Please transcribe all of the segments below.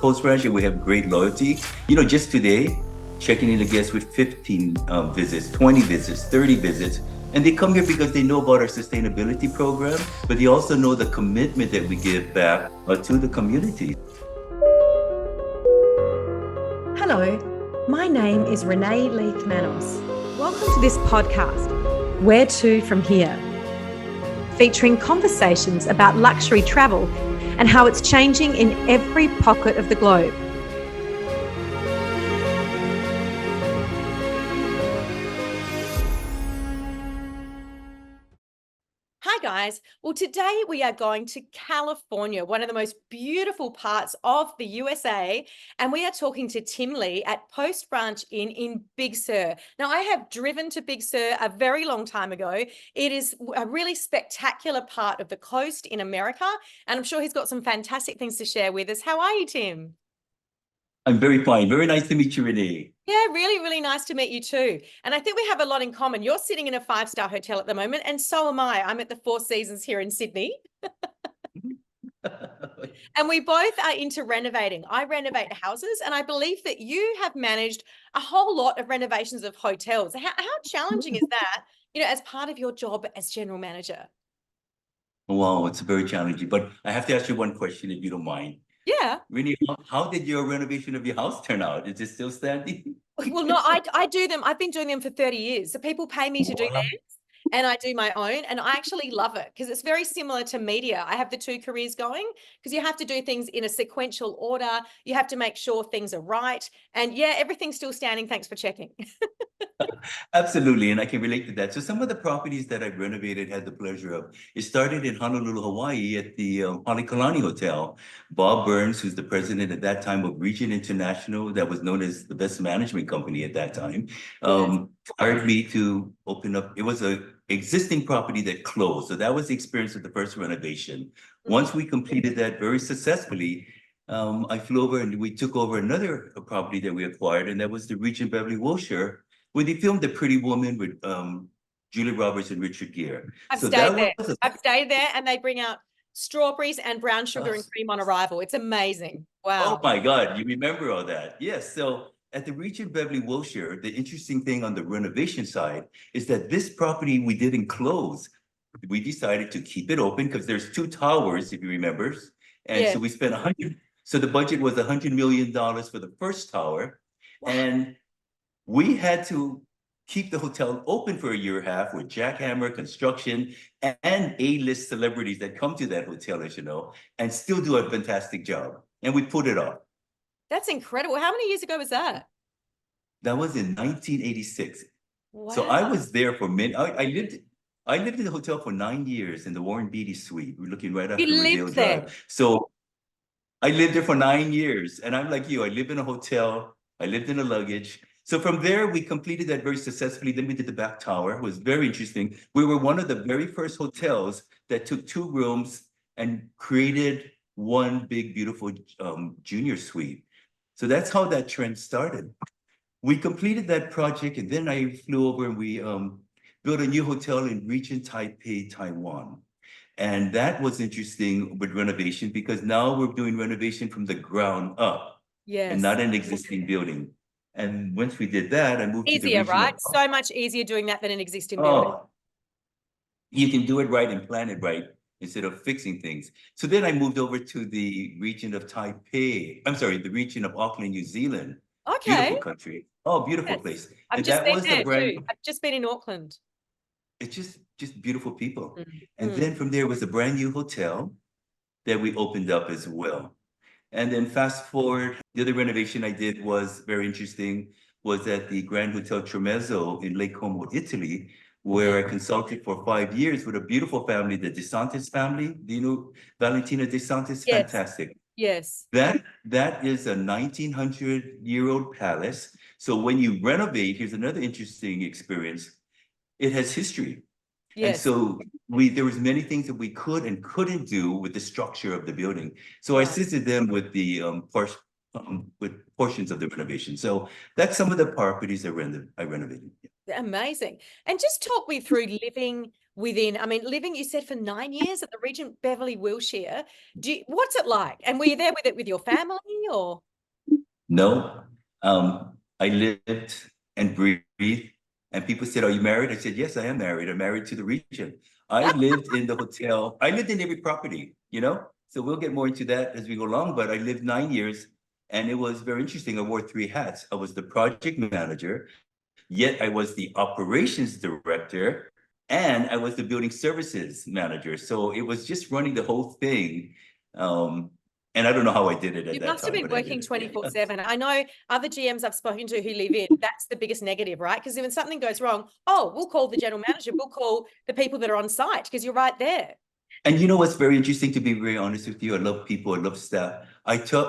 Post-Ranch, we have great loyalty. Just today, checking in the guests with 15 visits, 20 visits, 30 visits. And they come here because they know about our sustainability program, but they also know the commitment that we give back to the community. Hello, my name is Leith-Manos. Welcome to this podcast, Where To From Here, featuring conversations about luxury travel and how it's changing in every pocket of the globe. Hi guys. Well, today we are going to California, one of the most beautiful parts of the USA, and we are talking to Tim Lee at Post Branch Inn in Big Sur. Now, I have driven to Big Sur a very long time ago. It is a really spectacular part of the coast in America, and I'm sure he's got some fantastic things to share with us. How are you, Tim? I'm very fine. Very nice to meet you, Renee. Yeah, really, really nice to meet you too. And I think we have a lot in common. You're sitting in a 5-star hotel at the moment, and so am I. I'm at the Four Seasons here in Sydney. And we both are into renovating. I renovate houses, and I believe that you have managed a whole lot of renovations of hotels. How challenging is that, as part of your job as general manager? Wow, it's very challenging. But I have to ask you one question, if you don't mind. Yeah. Renee, how did your renovation of your house turn out? Is it still standing? Well, no, I do them. I've been doing them for 30 years. So people pay me to do Wow. theirs, and I do my own. And I actually love it because it's very similar to media. I have the two careers going because you have to do things in a sequential order. You have to make sure things are right. And yeah, everything's still standing. Thanks for checking. Absolutely, and I can relate to that. So some of the properties that I've renovated had the pleasure of. It started in Honolulu, Hawaii at the Halekulani Hotel. Bob Burns, who's the president at that time of Regent International, that was known as the best management company at that time, hired me to open up. It was a existing property that closed. So that was the experience of the first renovation. Once we completed that very successfully, I flew over and we took over another property that we acquired, and that was the Regent Beverly Wilshire, when they filmed The Pretty Woman with Julia Roberts and Richard Gere. I've So stayed that there. was I've stayed there, and they bring out strawberries and brown sugar and cream on arrival. It's amazing. oh Wow. my God, you remember all that. Yes. So at the Regent Beverly Wilshire, the interesting thing on the renovation side is that this property we didn't close. We decided to keep it open because there's two towers, if you remember. And Yeah. so we spent 100. So the budget was $100 million for the first tower. Wow. And we had to keep the hotel open for a year and a half with jackhammer construction and A-list celebrities that come to that hotel, as you know, and still do a fantastic job. And we put it off. That's incredible. How many years ago was that? That was in 1986. Wow. So I was there for many. I lived in the hotel for 9 years in the Warren Beatty suite. We're looking right after You Rodeo lived there. Drive. So I lived there for 9 years, and I'm like you. I lived in a hotel. I lived in a luggage. So from there, we completed that very successfully. Then we did the back tower. It was very interesting. We were one of the very first hotels that took 2 rooms and created one big, beautiful junior suite. So that's how that trend started. We completed that project, and then I flew over and we built a new hotel in Regent Taipei, Taiwan. And that was interesting with renovation because now we're doing renovation from the ground up and not an existing building. And once we did that, I moved to the Easier, regional. right? So much easier doing that than an existing building. Oh, you can do it right and plan it right instead of fixing things. So then I moved over to the region of Taipei. I'm sorry, the region of Auckland, New Zealand. Okay. Beautiful country. Oh, beautiful Yes. place. I've And just that been was there the brand. too. I've just been in Auckland. It's just beautiful people. And Mm. then from there was a brand new hotel that we opened up as well. And then fast forward, the other renovation I did was very interesting, was at the Grand Hotel Tremezzo in Lake Como, Italy, where I consulted for 5 years with a beautiful family, the DeSantis family. Do you know Valentina DeSantis? Yes. Fantastic. Yes. That is a 1900-year-old palace. So when you renovate, here's another interesting experience. It has history. And Yes. so there was many things that we could and couldn't do with the structure of the building. So I Right. assisted them with the with portions of the renovation. So that's some of the properties I renovated. Amazing. And just talk me through living, within, I mean, living, you said, for 9 years at the Regent Beverly Wilshire. What's it like? And were you there with your family or? No, I lived and breathed, and people said, "Are you married?" I said, "Yes, I am married. I'm married to the Regent." I lived in the hotel. I lived in every property, you know? So we'll get more into that as we go along, but I lived 9 years and it was very interesting. I wore three hats. I was the project manager, yet I was the operations director, and I was the building services manager. So it was just running the whole thing. Um, and I don't know how I did it at You that must have time, been but I working did it. 24/7. I know other GMs I've spoken to who live in, that's the biggest negative, right? Because when something goes wrong, oh, we'll call the general manager, we'll call the people that are on site because you're right there. And you know what's very interesting, to be very honest with you? I love people, I love staff. I tell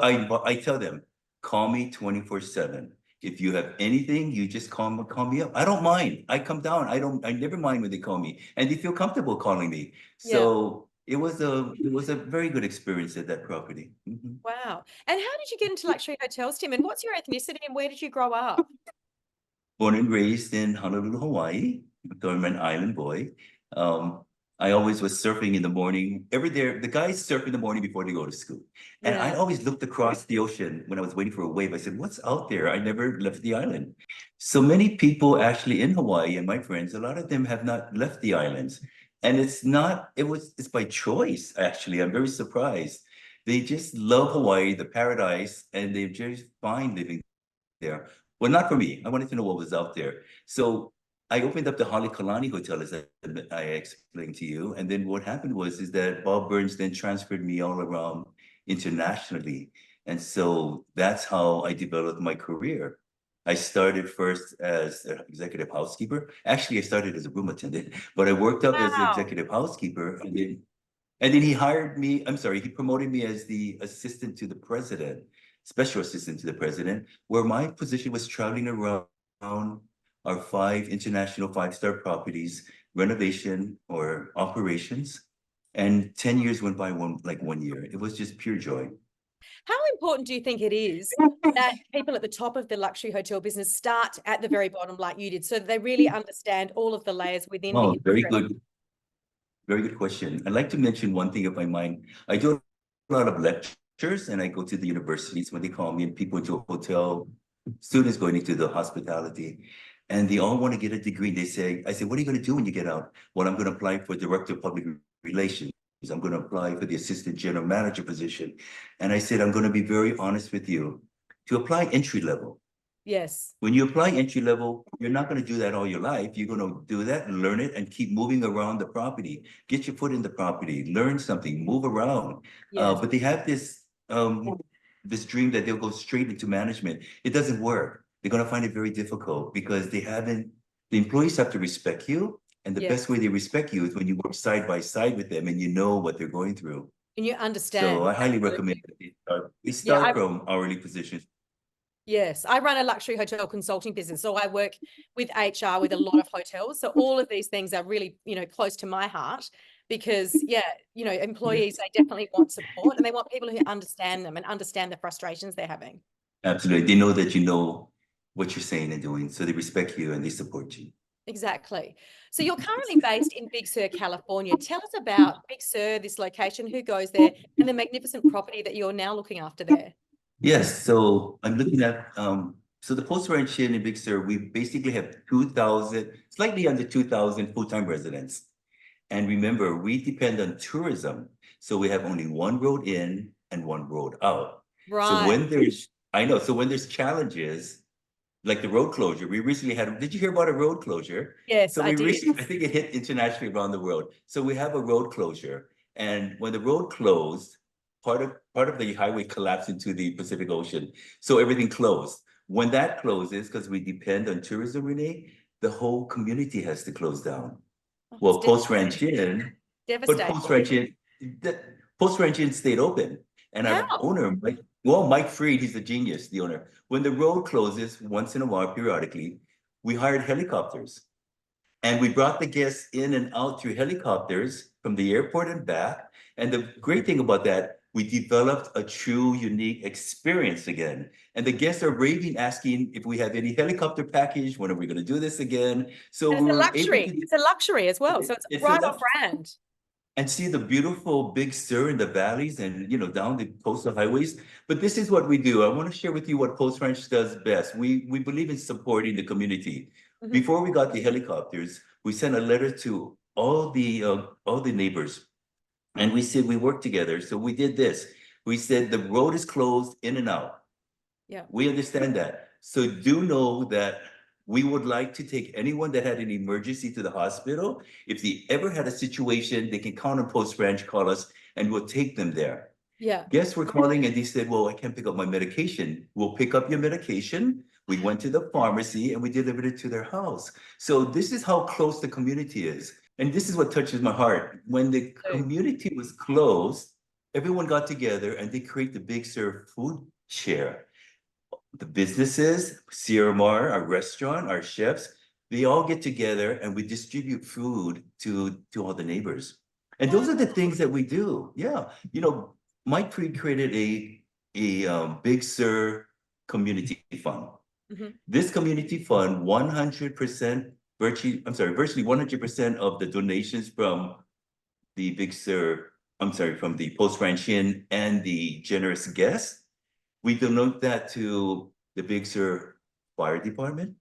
them, call me 24/7. If you have anything, you just call me up. I don't mind. I come down. I never mind when they call me. And they feel comfortable calling me. Yeah. So it was a very good experience at that property. Mhm. Wow. And how did you get into luxury hotels, Tim? And what's your ethnicity and where did you grow up? Born and raised in Honolulu, Hawaii. So I'm an island boy. Um, I always was surfing in the morning. The guys surf in the morning before they go to school. And I Yeah. always looked across the ocean when I was waiting for a wave. I said, "What's out there?" I never left the island. So many people actually in Hawaii, and my friends, a lot of them have not left the islands. And it's by choice, actually. I'm very surprised. They just love Hawaii, the paradise, and they're just fine living there. Well, not for me. I wanted to know what was out there. So I opened up the Halekulani Hotel, as I explained to you. And then what happened is that Bob Burns then transferred me all around internationally. And so that's how I developed my career. I started first as an executive housekeeper. Actually, I started as a room attendant, but I worked up as an Wow. executive housekeeper. And then he hired me, I'm sorry, he promoted me as the assistant to the president, special assistant to the president, where my position was traveling around our 5 international 5-star properties, renovation or operations. And 10 years went by like 1 year. It was just pure joy. How important do you think it is that people at the top of the luxury hotel business start at the very bottom like you did, so that they really understand all of the layers within the Oh, very industry? good. Very good question. I'd like to mention one thing, if I mind. I do a lot of lectures and I go to the universities when they call me, and people into a hotel, students going into the hospitality, and they all want to get a degree. I say, "What are you going to do when you get out?" "Well, I'm going to apply for Director of Public Relations. I'm going to apply for the Assistant General Manager position." And I said, "I'm going to be very honest with you. To apply entry level, Yes. when you apply entry level, you're not going to do that all your life. You're going to do that and learn it and keep moving around the property. Get your foot in the property, learn something, move around." Yes. But they have this dream that they'll go straight into management. It doesn't work. They're going to find it very difficult because the employees have to respect you. And the Yes. best way they respect you is when you work side by side with them and you know what they're going through. And you understand. So I highly Absolutely. recommend that they Yeah, start from hourly positions. Yes, I run a luxury hotel consulting business. So I work with HR with a lot of hotels. So all of these things are really, close to my heart because, employees, they definitely want support and they want people who understand them and understand the frustrations they're having. Absolutely. They know that you know what you're saying and doing, so they respect you and they support you. Exactly. So you're currently based in Big Sur, California. Tell us about Big Sur, this location, who goes there, and the magnificent property that you're now looking after there. Yes, so I'm looking at so the Post Ranch Inn in Big Sur, we basically have 2,000, slightly under 2,000 full-time residents. And remember, we depend on tourism. So we have only one road in and one road out. So when there's challenges, like the road closure, we recently did you hear about a road closure? Yes, So I did. I think it hit internationally around the world. So we have a road closure. And when the road closed, part of the highway collapsed into the Pacific Ocean. So everything closed. When that closes, because we depend on tourism, Renee, the whole community has to close down. Well, It's Post Ranch Inn, but devastating. Post Ranch Inn stayed open. And our How? owner, Mike Freed, he's a genius, the owner. When the road closes once in a while, periodically, we hired helicopters. And we brought the guests in and out through helicopters from the airport and back. And the great thing about that, we developed a true, unique experience again. And the guests are raving, asking if we have any helicopter package, when are we going to do this again? So And we it's a were able luxury. to. It's a luxury as well. So it's It's a right on lux- brand. and see the beautiful Big Sur in the valleys and down the coastal highways. But this is what we do. I want to share with you what Post Ranch does best. We believe in supporting the community. Mhm. Before we got the helicopters, we sent a letter to all the neighbors, and we said we work together. So we did this. We said the road is closed in and out. Yeah. We understand that. So do know that we would like to take anyone that had an emergency to the hospital. If they ever had a situation, they can count on Post Ranch, call us, and we'll take them there. Yeah. Guests were calling and they said, well, I can't pick up my medication. We'll pick up your medication. We went to the pharmacy and we delivered it to their house. So this is how close the community is. And this is what touches my heart. When the community was closed, everyone got together and they create the Big Sur food share. The businesses, CRMR, our restaurant, our chefs, they all get together and we distribute food to all the neighbors. And those are the things that we do. Yeah. Mike Freed created a Big Sur community fund. Mhm. This community fund, 100%, virtually 100% of the donations from the Big Sur, from the Post Ranch Inn and the generous guests, we donate that to the Big Sur Fire Department,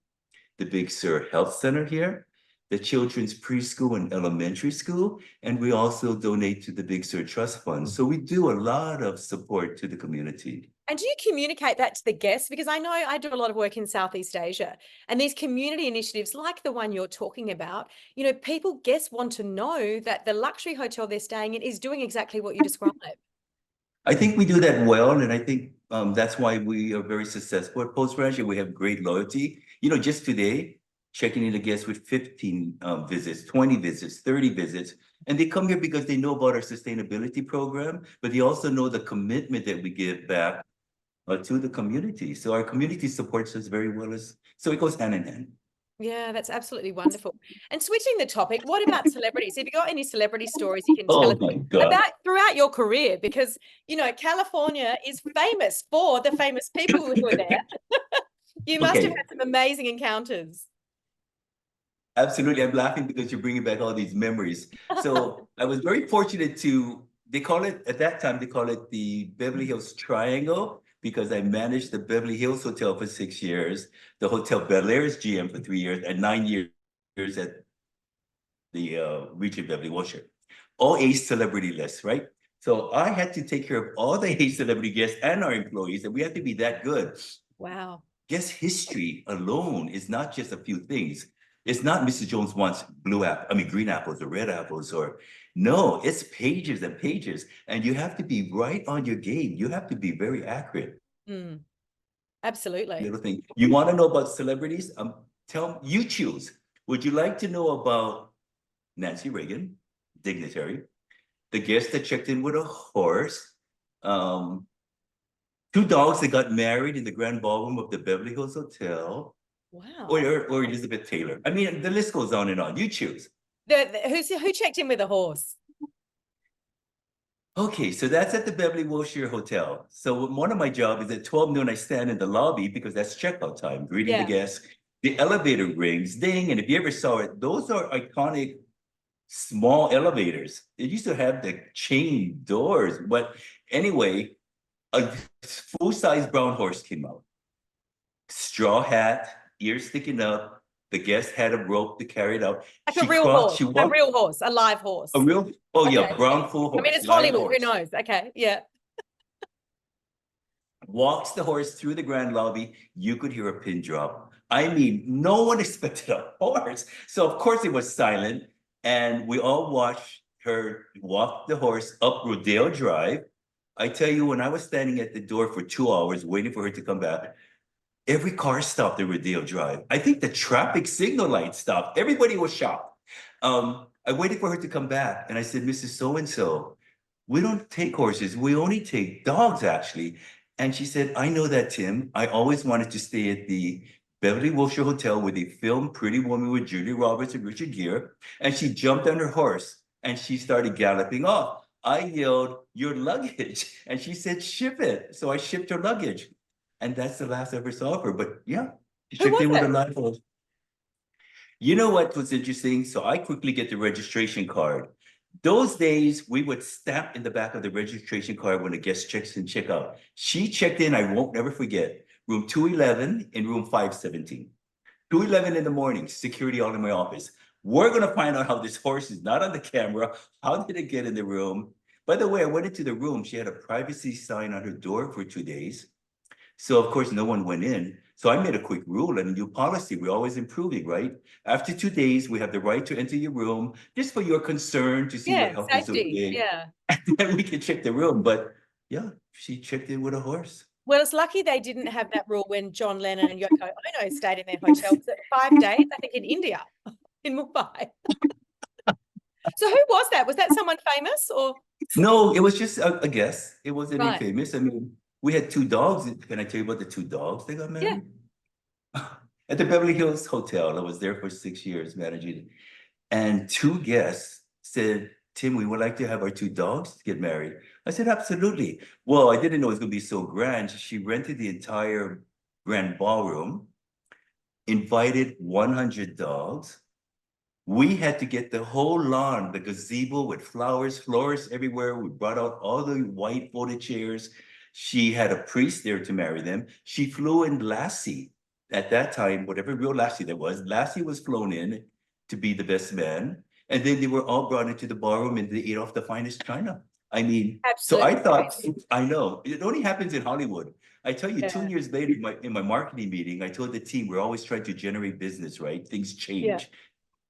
the Big Sur Health Center here, the Children's Preschool and Elementary School, and we also donate to the Big Sur Trust Fund. So we do a lot of support to the community. And do you communicate that to the guests? Because I know I do a lot of work in Southeast Asia, and these community initiatives like the one you're talking about, guests want to know that the luxury hotel they're staying in is doing exactly what you described. I think we do that well, and I think that's why we are very successful at Post Ranch, and we have great loyalty. Just today, checking in the guests with 15 visits, 20 visits, 30 visits, and they come here because they know about our sustainability program, but they also know the commitment that we give back to the community. So our community supports us very well, so it goes hand in hand. Yeah, that's absolutely wonderful. And switching the topic, what about celebrities? Have you got any celebrity stories you can tell us about throughout your career? Because, California is famous for the famous people who are there. You must have had some amazing encounters. Absolutely. I'm laughing because you're bringing back all these memories. So I was very fortunate at that time, they call it the Beverly Hills Triangle, because I managed the Beverly Hills Hotel for 6 years, the Hotel Bel Air's GM for 3 years, and 9 years at the Regent Beverly Wilshire. All A celebrity lists, right? So I had to take care of all the A celebrity guests and our employees, and we had to be that good. Wow. Guest history alone is not just a few things. It's not Mrs. Jones wants green apples or red apples, no, it's pages and pages, and you have to be right on your game. You have to be very accurate. Absolutely. Little thing. You want to know about celebrities? You choose. Would you like to know about Nancy Reagan, dignitary, the guest that checked in with a horse, 2 dogs that got married in the grand ballroom of the Beverly Hills Hotel, Wow. or Elizabeth Taylor? I mean, the list goes on and on. You choose. Who checked in with a horse? Okay, so that's at the Beverly Wilshire Hotel. So one of my jobs is at 12 noon, I stand in the lobby because that's checkout time, greeting the guests. The elevator rings, ding, and if you ever saw it, those are iconic small elevators. It used to have the chain doors, but anyway, a full-size brown horse came out. Straw hat, ears sticking up. The guest had a rope to carry it out. Like a real horse, a live horse. Brown full horse. I mean, it's Hollywood, who knows? Okay, yeah. Walks the horse through the grand lobby. You could hear a pin drop. I mean, no one expected a horse. So of course it was silent. And we all watched her walk the horse up Rodeo Drive. I tell you, when I was standing at the door for 2 hours waiting for her to come back, every car stopped at Rodeo Drive. I think the traffic signal light stopped. Everybody was shocked. I waited for her to come back and I said, Mrs. So-and-so, we don't take horses. We only take dogs, actually. And she said, I know that, Tim. I always wanted to stay at the Beverly Wilshire Hotel where they filmed Pretty Woman with Julia Roberts and Richard Gere. And she jumped on her horse and she started galloping off. I yelled, "Your luggage." And she said, "Ship it." So I shipped her luggage. And that's the last I ever saw of her. But yeah, she Who checked was in with a it? life of. You know what was interesting? So I quickly get the registration card. Those days, we would stamp in the back of the registration card when the guest checks in, check out. She checked in, I won't never forget, room 211 in room 517. 2:11 in the morning, security all in my office. We're gonna find out how this horse is not on the camera. How did it get in the room? By the way, I went into the room. She had a privacy sign on her door for 2 days. So of course, no one went in. So I made a quick rule and a new policy. We're always improving, right? After 2 days, we have the right to enter your room just for your concern to see your Yeah, health is safety. okay. Yeah. And then we can check the room. But yeah, she checked in with a horse. Well, it's lucky they didn't have that rule when John Lennon and Yoko Ono stayed in their hotel for 5 days, I think in India, in Mumbai. So who was that? Was that someone famous or? No, it was just a guess. It wasn't any Right. famous. I mean, we had two dogs. Can I tell you about the two dogs that got Yeah. married? At the Beverly Hills Hotel. I was there for 6 years managing it. And two guests said, "Tim, we would like to have our two dogs get married." I said, "Absolutely." Well, I didn't know it was going to be so grand. She rented the entire grand ballroom, invited 100 dogs. We had to get the whole lawn, the gazebo with flowers, florists everywhere. We brought out all the white folded chairs. She had a priest there to marry them. She flew in Lassie at that time, whatever real Lassie there was. Lassie was flown in to be the best man. And then they were all brought into the ballroom and they ate off the finest china. I mean, so I Absolutely thought, crazy. I know, it only happens in Hollywood. I tell you, 2 years later, in my marketing meeting, I told the team, we're always trying to generate business, right? Things Yeah. change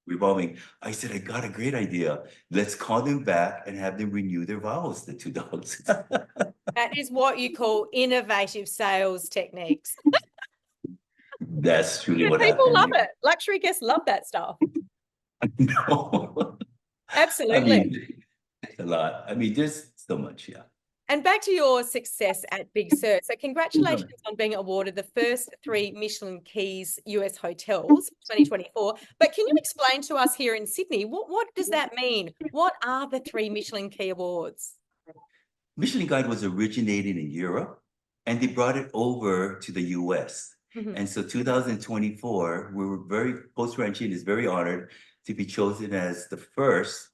revolving. I said, I got a great idea. Let's call them back and have them renew their vows, the two dogs. That is what you call innovative sales techniques. That's truly And what people love happened. it. Luxury guests love that stuff. No. I Absolutely. mean, a lot. I mean, there's so much, yeah. And back to your success at Big Sur. So congratulations on being awarded the first 3 Michelin Keys US hotels 2024. But can you explain to us here in Sydney, what does that mean? What are the 3 Michelin Key Awards? Michelin Guide was originated in Europe and they brought it over to the US. Mhm. And so 2024, we were Post Ranching is very honored to be chosen as the first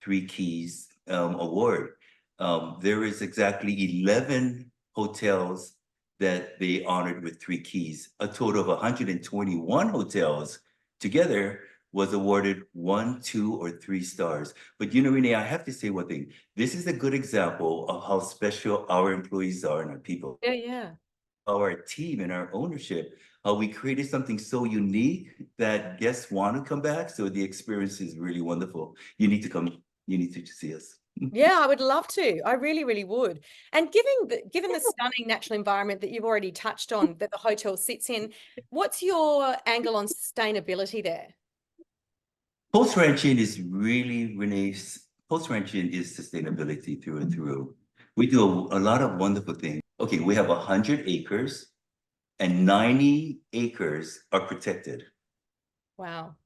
3 Keys award. There is exactly 11 hotels that they honored with 3 Keys. A total of 121 hotels together was awarded 1, 2, or 3 stars. But you know, Renee, I have to say one thing. This is a good example of how special our employees are and our people, Yeah, yeah. our team and our ownership. How we created something so unique that guests want to come back. So the experience is really wonderful. You need to come. You need to see us. Yeah, I would love to. I really, really would. And given the stunning natural environment that you've already touched on that the hotel sits in, what's your angle on sustainability there? Post ranching is really, Renee's post ranching is sustainability through and through. We do a lot of wonderful things. Okay, we have 100 acres and 90 acres are protected. Wow.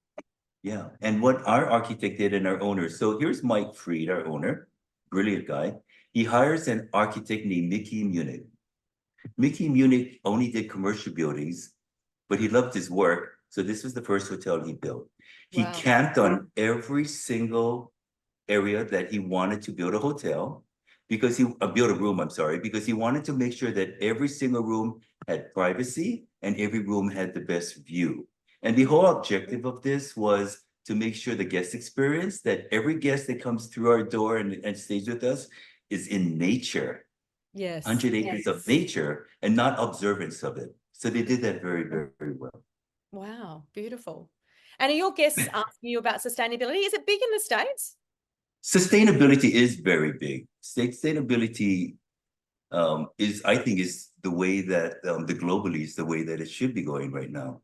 Yeah, and what our architect did and our owner. So here's Mike Freed, our owner, brilliant guy. He hires an architect named Mickey Munich. Mickey Munich only did commercial buildings, but he loved his work. So this was the first hotel he built. He Wow. camped on every single area that he wanted to build a hotel because build a room, I'm sorry, because he wanted to make sure that every single room had privacy and every room had the best view. And the whole objective of this was to make sure the guest experience that every guest that comes through our door and stays with us is in nature. Yes. 100 acres of nature and not observance of it. So they did that very, very, very well. Wow, beautiful. And are your guests asking you about sustainability? Is it big in the States? Sustainability is very big. Sustainability I think, is the way that the globally is the way that it should be going right now.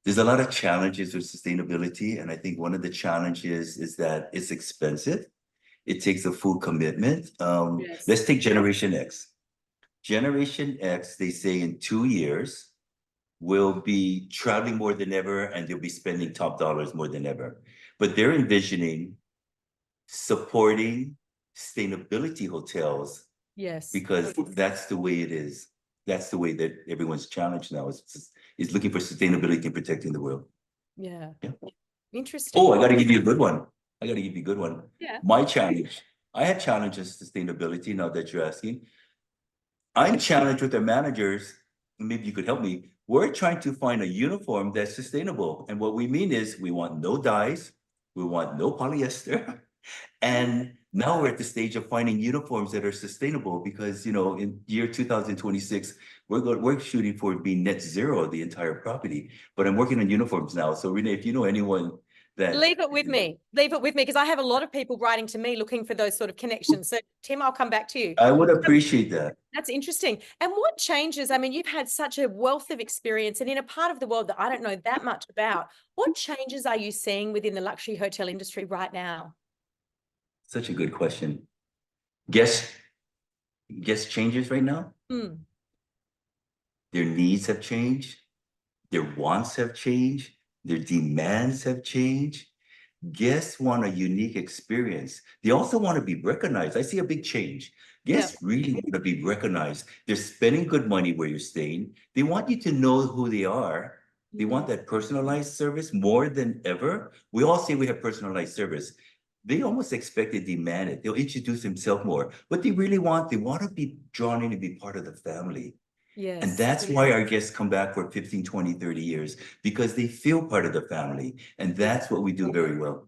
There's a lot of challenges with sustainability, and I think one of the challenges is that it's expensive. It takes a full commitment. Yes. Let's take Generation X. Generation X, they say in 2 years, will be traveling more than ever and they'll be spending top dollars more than ever. But they're envisioning supporting sustainability hotels Yes. because that's the way it is. That's the way that everyone's challenged now is looking for sustainability and protecting the world. Yeah. Yeah. Interesting. Oh, I got to give you a good one. I got to give you a good one. Yeah. My challenge. I had challenges sustainability. Now that you're asking, I'm challenged with our managers. Maybe you could help me. We're trying to find a uniform that's sustainable, and what we mean is we want no dyes, we want no polyester, and now we're at the stage of finding uniforms that are sustainable because in year 2026 we're shooting for being net zero the entire property. But I'm working on uniforms now. So Renee, if you know anyone that Leave it with me. Leave it with me because I have a lot of people writing to me looking for those sort of connections. So Tim, I'll come back to you. I would appreciate that. That's interesting. And what changes? I mean, you've had such a wealth of experience and in a part of the world that I don't know that much about. What changes are you seeing within the luxury hotel industry right now? Such a good question. Guess changes right now. Their needs have changed, their wants have changed, their demands have changed. Guests want a unique experience. They also want to be recognized. I see a big change. Guests really want to be recognized. They're spending good money where you're staying. They want you to know who they are. They want that personalized service more than ever. We all say we have personalized service. They almost expect it, demand it. They'll introduce themselves more. What they really want, they want to be drawn in to be part of the family. Yes. And that's why our guests come back for 15, 20, 30 years, because they feel part of the family. And that's what we do very well.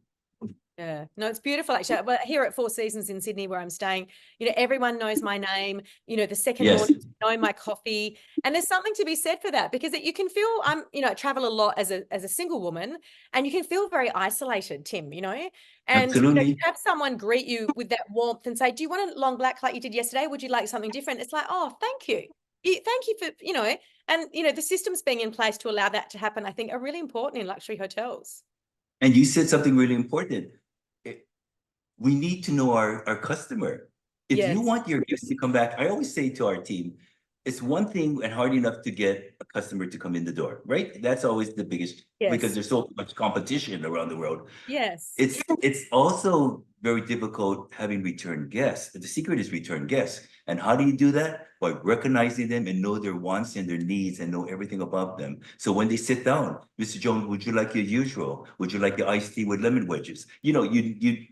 Yeah, no, it's beautiful actually. But here at Four Seasons in Sydney, where I'm staying, everyone knows my name. The second morning, know my coffee, and there's something to be said for that because you can feel I travel a lot as a single woman, and you can feel very isolated, Tim. And Absolutely. have someone greet you with that warmth and say, "Do you want a long black like you did yesterday? Would you like something different?" It's like, "Oh, thank you, thank you for and the systems being in place to allow that to happen. I think are really important in luxury hotels." And you said something really important. We need to know our customer. If you want your guests to come back, I always say to our team, it's one thing and hard enough to get a customer to come in the door, right? That's always the biggest because there's so much competition around the world. Yes. It's also very difficult having return guests. The secret is return guests. And how do you do that? By recognizing them and know their wants and their needs and know everything about them. So when they sit down, Mr. Jones, would you like your usual? Would you like your iced tea with lemon wedges? You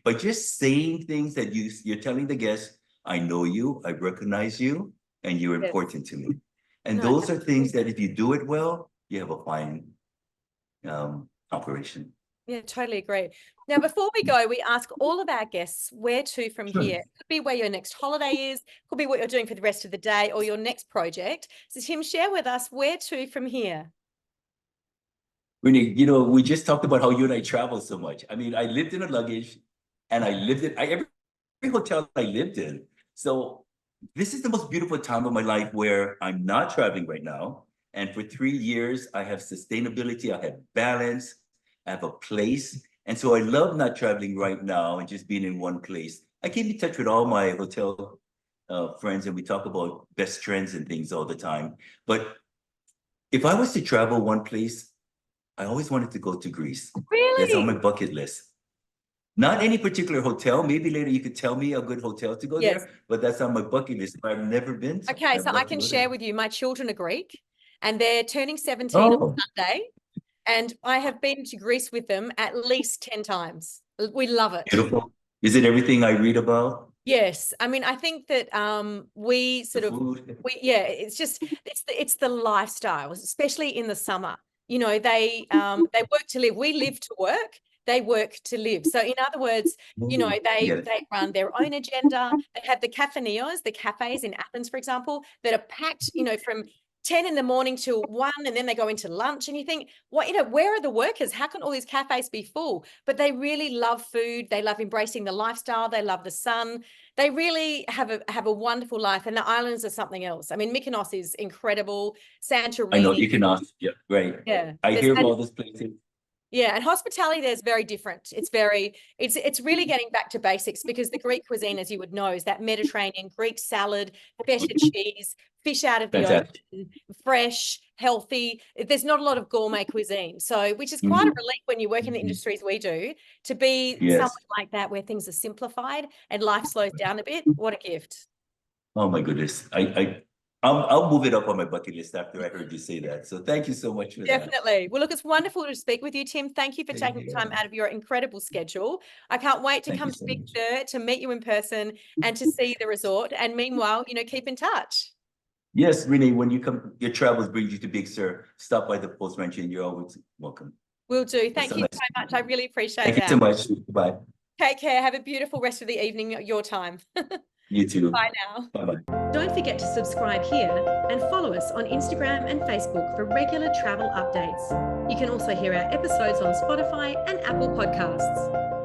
by just saying things that you're telling the guests, I know you, I recognize you, and you're important to me. And those are things that if you do it well, you have a fine operation. Yeah, totally agree. Now, before we go, we ask all of our guests where to from here. It could be where your next holiday is, could be what you're doing for the rest of the day or your next project. So Tim, share with us where to from here. Renee, we just talked about how you and I travel so much. I mean, I lived in a luggage and I lived in every hotel I lived in. So this is the most beautiful time of my life where I'm not traveling right now. And for 3 years, I have sustainability, I have balance, I have a place. And so I love not traveling right now and just being in one place. I keep in touch with all my hotel friends and we talk about best trends and things all the time. But if I was to travel one place, I always wanted to go to Greece. Really? That's on my bucket list. Not any particular hotel. Maybe later you could tell me a good hotel to go there, but that's on my bucket list. I've never been to. Okay, so I can share with you, my children are Greek and they're turning 17 on Sunday. And I have been to Greece with them at least 10 times. We love it. Beautiful. Is it everything I read about? Yes. I mean, I think that it's the lifestyle, especially in the summer. They work to live. We live to work. They work to live. So in other words, they run their own agenda. They have the cafeneos, the cafes in Athens, for example, that are packed, from 10 in the morning till 1, and then they go into lunch and you think, where are the workers? How can all these cafes be full? But they really love food. They love embracing the lifestyle. They love the sun. They really have a wonderful life. And the islands are something else. I mean, Mykonos is incredible. Santorini. I know Mykonos. Yeah, right. Yeah. I hear of all those places. Yeah, and hospitality there's very different. It's really getting back to basics because the Greek cuisine, as you would know, is that Mediterranean Greek salad, feta cheese, fish out of the ocean, fresh, healthy. There's not a lot of gourmet cuisine. So, which is quite a relief when you work in the industries we do, to be Yes. somewhere like that where things are simplified and life slows down a bit. What a gift. Oh my goodness. I'll move it up on my bucket list after I heard you say that. So thank you so much for that. Definitely. Well, look, it's wonderful to speak with you, Tim. Thank you for Thank taking you. time out of your incredible schedule. I can't wait to Thank come you to so Big much. Sur to meet you in person and to see the resort. And meanwhile, keep in touch. Yes, Renee, when you come, your travels bring you to Big Sur, stop by the Post Ranch and you're always welcome. Will do. That's Thank so you nice. so much. I really appreciate Thank you that. so much. Bye. Take care. Have a beautiful rest of the evening, your time. You too. Bye now. Bye-bye. Don't forget to subscribe here and follow us on Instagram and Facebook for regular travel updates. You can also hear our episodes on Spotify and Apple Podcasts.